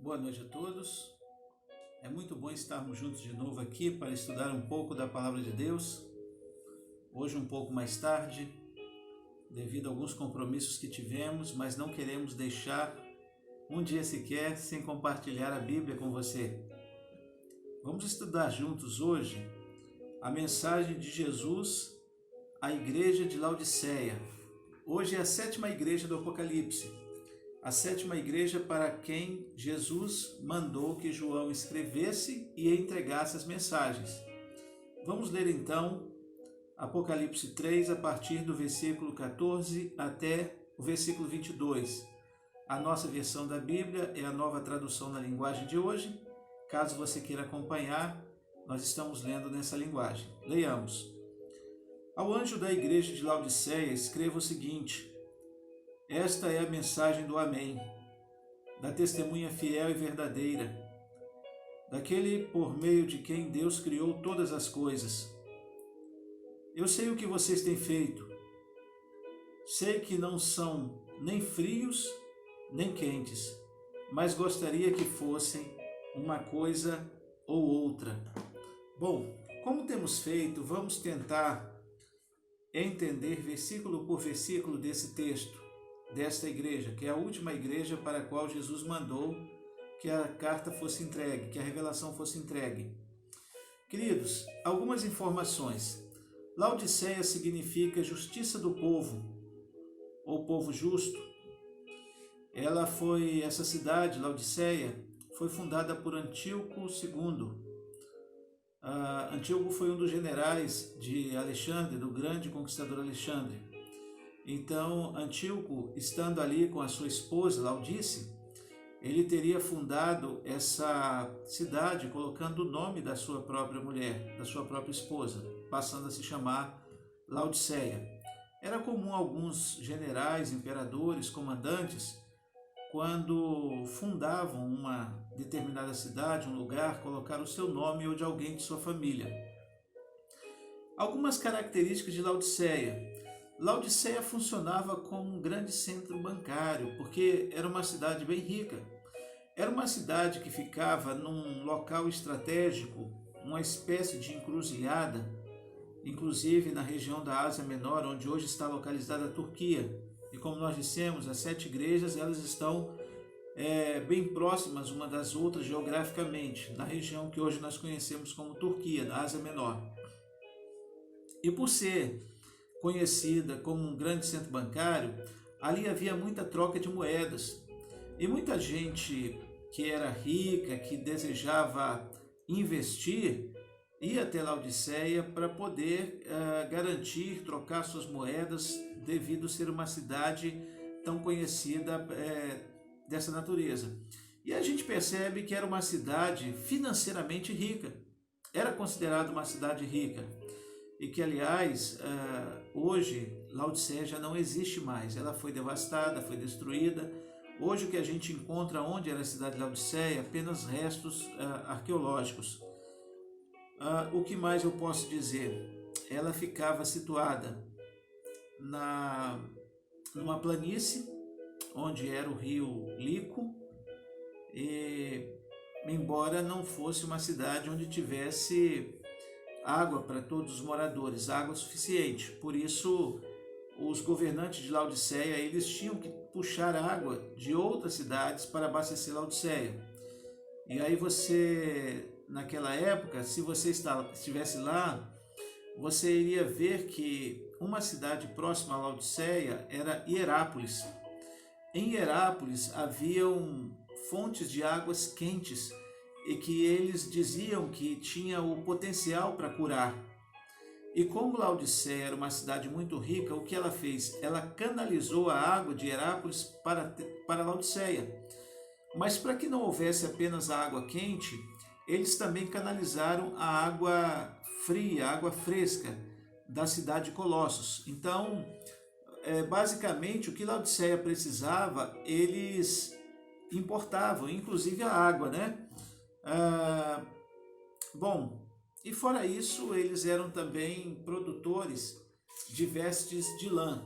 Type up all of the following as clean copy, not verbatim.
Boa noite a todos. É muito bom estarmos juntos de novo aqui para estudar um pouco da Palavra de Deus. Hoje um pouco mais tarde, devido a alguns compromissos que tivemos, mas não queremos deixar um dia sequer sem compartilhar a Bíblia com você. Vamos estudar juntos hoje a mensagem de Jesus à igreja de Laodiceia. Hoje é a 7ª igreja do Apocalipse. A 7ª igreja para quem Jesus mandou que João escrevesse e entregasse as mensagens. Vamos ler então Apocalipse 3 a partir do versículo 14 até o versículo 22. A nossa versão da Bíblia é a Nova Tradução na linguagem de hoje. Caso você queira acompanhar, nós estamos lendo nessa linguagem. Leiamos. Ao anjo da igreja de Laodiceia escreva o seguinte: esta é a mensagem do Amém, da testemunha fiel e verdadeira, daquele por meio de quem Deus criou todas as coisas. Eu sei o que vocês têm feito. Sei que não são nem frios, nem quentes, mas gostaria que fossem uma coisa ou outra. Bom, como temos feito, vamos tentar entender versículo por versículo desse texto, desta igreja, que é a última igreja para a qual Jesus mandou que a carta fosse entregue, que a revelação fosse entregue. Queridos, algumas informações. Laodiceia significa justiça do povo, ou povo justo. Essa cidade, Laodiceia, foi fundada por Antíoco II. Antíoco foi um dos generais de Alexandre, do grande conquistador Alexandre. Então, Antíoco, estando ali com a sua esposa, Laodice, ele teria fundado essa cidade colocando o nome da sua própria mulher, da sua própria esposa, passando a se chamar Laodiceia. Era comum alguns generais, imperadores, comandantes, quando fundavam uma determinada cidade, um lugar, colocar o seu nome ou de alguém de sua família. Algumas características de Laodiceia. Laodiceia funcionava como um grande centro bancário, porque era uma cidade bem rica. Era uma cidade que ficava num local estratégico, uma espécie de encruzilhada, inclusive na região da Ásia Menor, onde hoje está localizada a Turquia. E como nós dissemos, as 7 igrejas elas estão bem próximas uma das outras geograficamente, na região que hoje nós conhecemos como Turquia, na Ásia Menor. E por ser conhecida como um grande centro bancário, ali havia muita troca de moedas. E muita gente que era rica, que desejava investir, ia até Laodiceia para poder garantir, trocar suas moedas, devido ser uma cidade tão conhecida dessa natureza. E a gente percebe que era uma cidade financeiramente rica, era considerada uma cidade rica. E que, aliás, hoje Laodiceia já não existe mais, ela foi devastada, foi destruída. Hoje o que a gente encontra onde era a cidade de Laodiceia, apenas restos arqueológicos. O que mais eu posso dizer? Ela ficava situada numa planície, onde era o rio Lico, e embora não fosse uma cidade onde tivesse água para todos os moradores, água suficiente. Por isso, os governantes de Laodiceia, eles tinham que puxar água de outras cidades para abastecer Laodiceia. E aí naquela época, se você estivesse lá, você iria ver que uma cidade próxima a Laodiceia era Hierápolis. Em Hierápolis haviam fontes de águas quentes, e que eles diziam que tinha o potencial para curar. E como Laodiceia era uma cidade muito rica, o que ela fez? Ela canalizou a água de Hierápolis para Laodiceia. Mas para que não houvesse apenas a água quente, eles também canalizaram a água fria, a água fresca da cidade de Colossos. Então, basicamente, o que Laodiceia precisava, eles importavam, inclusive a água, né? Bom, e fora isso, eles eram também produtores de vestes de lã.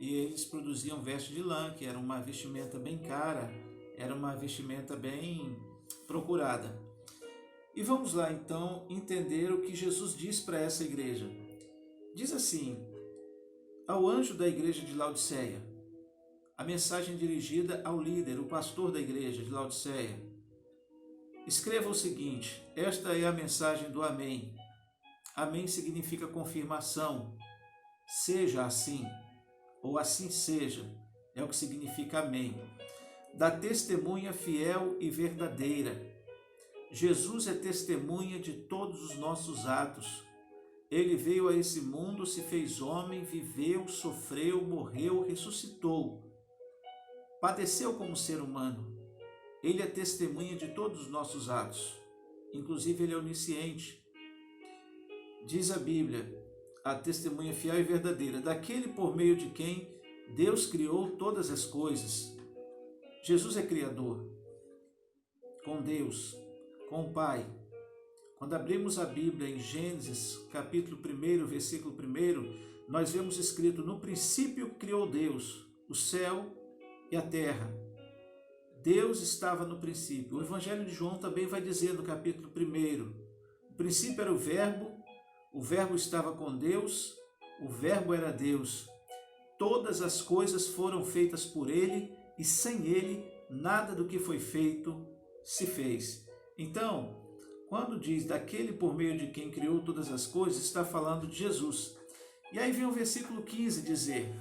E eles produziam vestes de lã, que era uma vestimenta bem cara, Era uma vestimenta bem procurada. E vamos lá então entender o que Jesus diz para essa igreja. Diz assim: ao anjo da igreja de Laodiceia, a mensagem dirigida ao líder, o pastor da igreja de Laodiceia. Escreva o seguinte: esta é a mensagem do Amém. Amém significa confirmação. Seja assim, ou assim seja, é o que significa amém. Da testemunha fiel e verdadeira. Jesus é testemunha de todos os nossos atos. Ele veio a esse mundo, se fez homem, viveu, sofreu, morreu, ressuscitou. Padeceu como ser humano. Ele é testemunha de todos os nossos atos. Inclusive, ele é onisciente. Diz a Bíblia, a testemunha fiel e verdadeira, daquele por meio de quem Deus criou todas as coisas. Jesus é criador. Com Deus, com o Pai. Quando abrimos a Bíblia em Gênesis, capítulo 1, versículo 1, nós vemos escrito: no princípio criou Deus o céu e a terra. Deus estava no princípio. O Evangelho de João também vai dizer no capítulo 1, o princípio era o verbo estava com Deus, o verbo era Deus. Todas as coisas foram feitas por ele e sem ele nada do que foi feito se fez. Então, quando diz daquele por meio de quem criou todas as coisas, está falando de Jesus. E aí vem o versículo 15 dizer,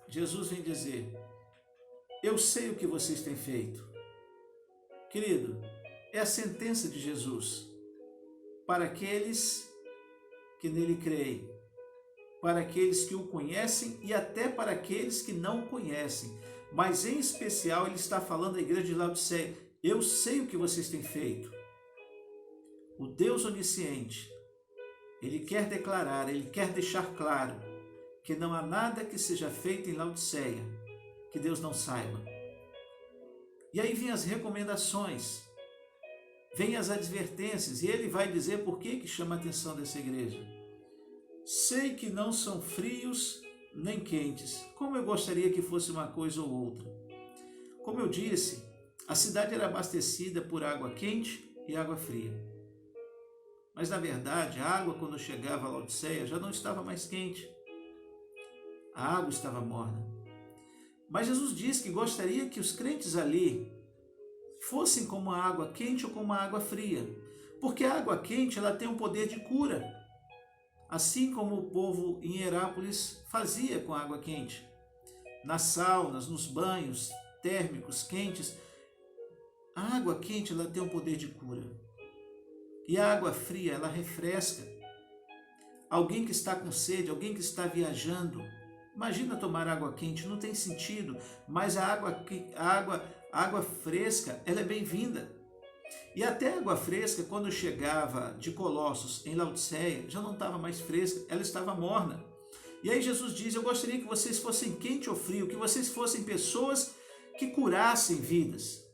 Jesus vem dizer: eu sei o que vocês têm feito. Querido, é a sentença de Jesus para aqueles que nele creem, para aqueles que o conhecem e até para aqueles que não o conhecem. Mas em especial ele está falando à igreja de Laodiceia: eu sei o que vocês têm feito. O Deus onisciente, ele quer declarar, ele quer deixar claro que não há nada que seja feito em Laodiceia que Deus não saiba. E aí vem as recomendações, vem as advertências, e ele vai dizer por que chama a atenção dessa igreja. Sei que não são frios nem quentes, como eu gostaria que fosse uma coisa ou outra. Como eu disse, a cidade era abastecida por água quente e água fria. Mas, na verdade, a água, quando chegava a Laodiceia, já não estava mais quente. A água estava morna. Mas Jesus disse que gostaria que os crentes ali fossem como a água quente ou como a água fria. Porque a água quente ela tem um poder de cura. Assim como o povo em Herápolis fazia com a água quente. Nas saunas, nos banhos térmicos quentes, a água quente ela tem um poder de cura. E a água fria, ela refresca. Alguém que está com sede, alguém que está imagina tomar água quente, não tem sentido, mas a água fresca, ela é bem-vinda. E até a água fresca, quando chegava de Colossos em Laodiceia, já não estava mais fresca, ela estava morna. E aí Jesus diz: eu gostaria que vocês fossem quente ou frio, que vocês fossem pessoas que curassem vidas.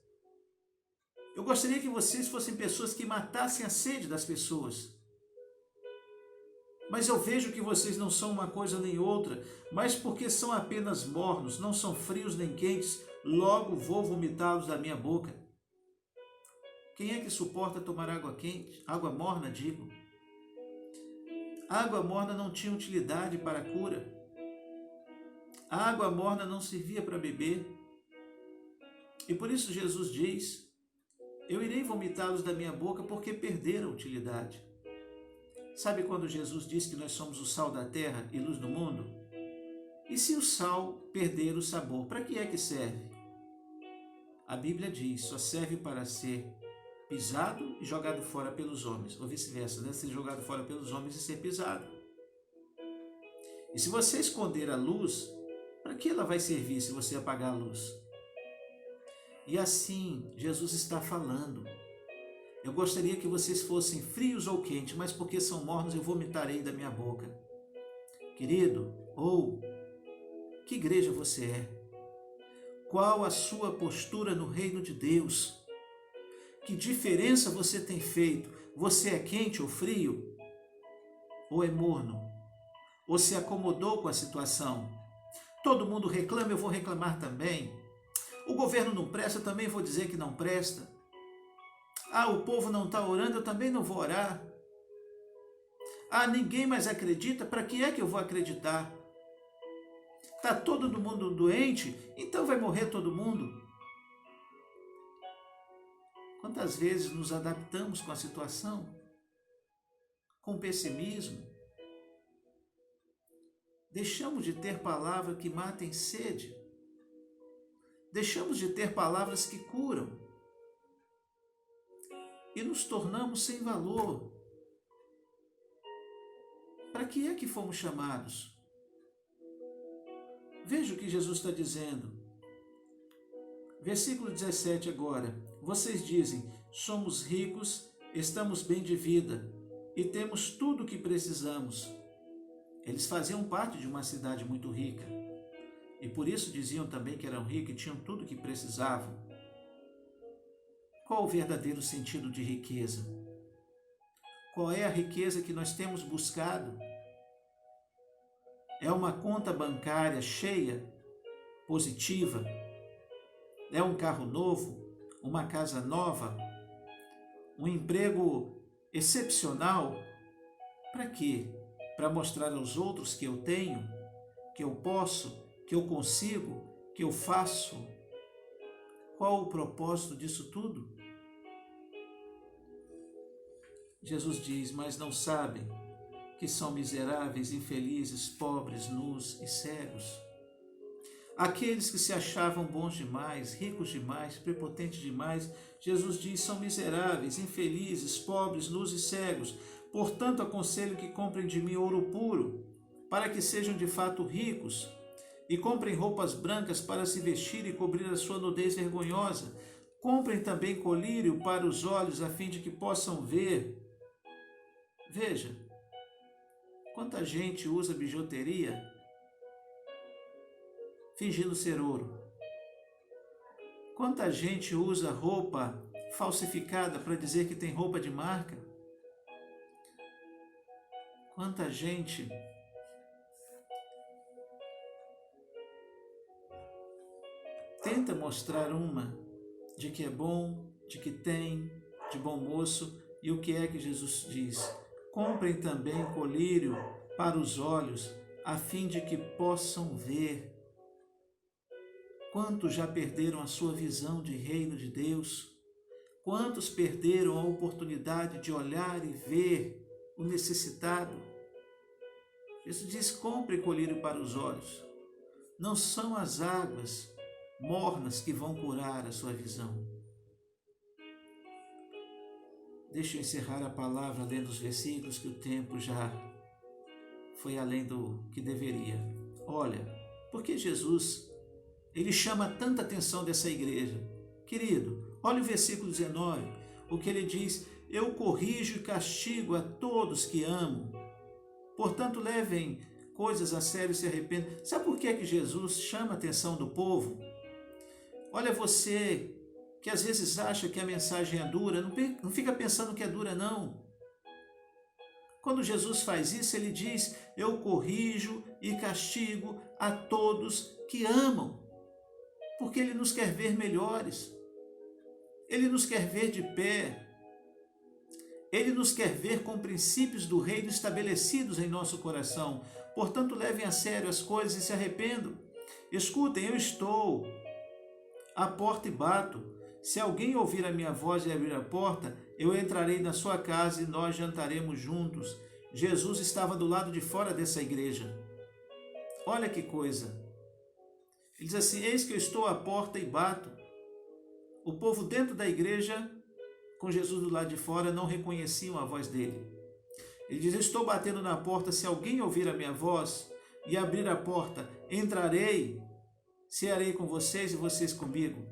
Eu gostaria que vocês fossem pessoas que matassem a sede das pessoas. Mas eu vejo que vocês não são uma coisa nem outra, mas porque são apenas mornos, não são frios nem quentes, logo vou vomitá-los da minha boca. Quem é que suporta tomar água quente? Água morna, digo. A água morna não tinha utilidade para a cura. A água morna não servia para beber. E por isso Jesus diz: eu irei vomitá-los da minha boca porque perderam utilidade. Sabe quando Jesus diz que nós somos o sal da terra e luz do mundo? E se o sal perder o sabor, para que é que serve? A Bíblia diz: só serve para ser pisado e jogado fora pelos homens, ou vice-versa, né? Ser jogado fora pelos homens e ser pisado. E se você esconder a luz, para que ela vai servir se você apagar a luz? E assim, Jesus está falando: eu gostaria que vocês fossem frios ou quentes, mas porque são mornos eu vomitarei da minha boca. Querido, que igreja você é? Qual a sua postura no reino de Deus? Que diferença você tem feito? Você é quente ou frio? Ou é morno? Ou se acomodou com a situação? Todo mundo reclama, eu vou reclamar também. O governo não presta, eu também vou dizer que não presta. Ah, o povo não está orando, eu também não vou orar. Ah, ninguém mais acredita, para que é que eu vou acreditar? Está todo mundo doente, então vai morrer todo mundo. Quantas vezes nos adaptamos com a situação? Com pessimismo? Deixamos de ter palavras que matem sede. Deixamos de ter palavras que curam. E nos tornamos sem valor. Para que é que fomos chamados? Veja o que Jesus está dizendo. Versículo 17 agora. Vocês dizem, somos ricos, estamos bem de vida e temos tudo o que precisamos. Eles faziam parte de uma cidade muito rica e por isso diziam também que eram ricos e tinham tudo o que precisavam. Qual o verdadeiro sentido de riqueza? Qual é a riqueza que nós temos buscado? É uma conta bancária cheia, positiva? É um carro novo? Uma casa nova? Um emprego excepcional? Para quê? Para mostrar aos outros que eu tenho, que eu posso, que eu consigo, que eu faço? Qual o propósito disso tudo? Jesus diz, mas não sabem que são miseráveis, infelizes, pobres, nus e cegos. Aqueles que se achavam bons demais, ricos demais, prepotentes demais, Jesus diz, são miseráveis, infelizes, pobres, nus e cegos. Portanto, aconselho que comprem de mim ouro puro, para que sejam de fato ricos, e comprem roupas brancas para se vestir e cobrir a sua nudez vergonhosa. Comprem também colírio para os olhos, a fim de que possam ver. Veja, quanta gente usa bijuteria fingindo ser ouro. Quanta gente usa roupa falsificada para dizer que tem roupa de marca. Quanta gente tenta mostrar uma de que é bom, de que tem, de bom moço. E o que é que Jesus diz? Comprem também colírio para os olhos, a fim de que possam ver. Quantos já perderam a sua visão de reino de Deus? Quantos perderam a oportunidade de olhar e ver o necessitado? Jesus diz, compre colírio para os olhos. Não são as águas mornas que vão curar a sua visão. Deixa eu encerrar a palavra lendo os versículos, que o tempo já foi além do que deveria. Olha, porque Jesus, ele chama tanta atenção dessa igreja. Querido, olha o versículo 19, o que ele diz, eu corrijo e castigo a todos que amo. Portanto, levem coisas a sério e se arrependam. Sabe por que é que Jesus chama a atenção do povo? Olha, você que às vezes acha que a mensagem é dura, não fica pensando que é dura, não. Quando Jesus faz isso, ele diz, eu corrijo e castigo a todos que amam, porque ele nos quer ver melhores, ele nos quer ver de pé, ele nos quer ver com princípios do reino estabelecidos em nosso coração. Portanto, levem a sério as coisas e se arrependam. Escutem, eu estou à porta e bato. Se alguém ouvir a minha voz e abrir a porta, eu entrarei na sua casa e nós jantaremos juntos. Jesus estava do lado de fora dessa igreja. Olha que coisa. Ele diz assim, eis que eu estou à porta e bato. O povo dentro da igreja, com Jesus do lado de fora, não reconheciam a voz dele. Ele diz, eu estou batendo na porta, se alguém ouvir a minha voz e abrir a porta, entrarei, cearei com vocês e vocês comigo.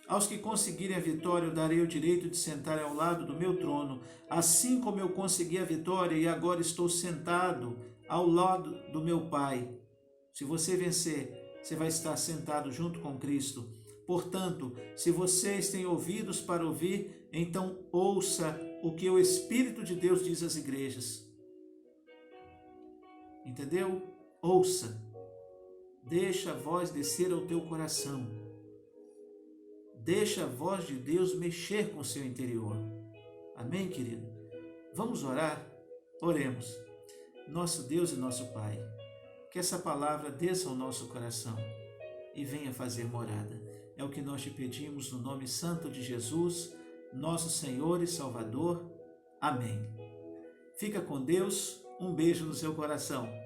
Aos que conseguirem a vitória, eu darei o direito de sentar ao lado do meu trono, assim como eu consegui a vitória e agora estou sentado ao lado do meu Pai. Se você vencer, você vai estar sentado junto com Cristo. Portanto, se vocês têm ouvidos para ouvir, então ouça o que o Espírito de Deus diz às igrejas. Entendeu? Ouça. Deixa a voz descer ao teu coração. Deixa a voz de Deus mexer com o seu interior. Amém, querido? Vamos orar? Oremos. Nosso Deus e nosso Pai, que essa palavra desça ao nosso coração e venha fazer morada. É o que nós te pedimos no nome santo de Jesus, nosso Senhor e Salvador. Amém. Fica com Deus. Um beijo no seu coração.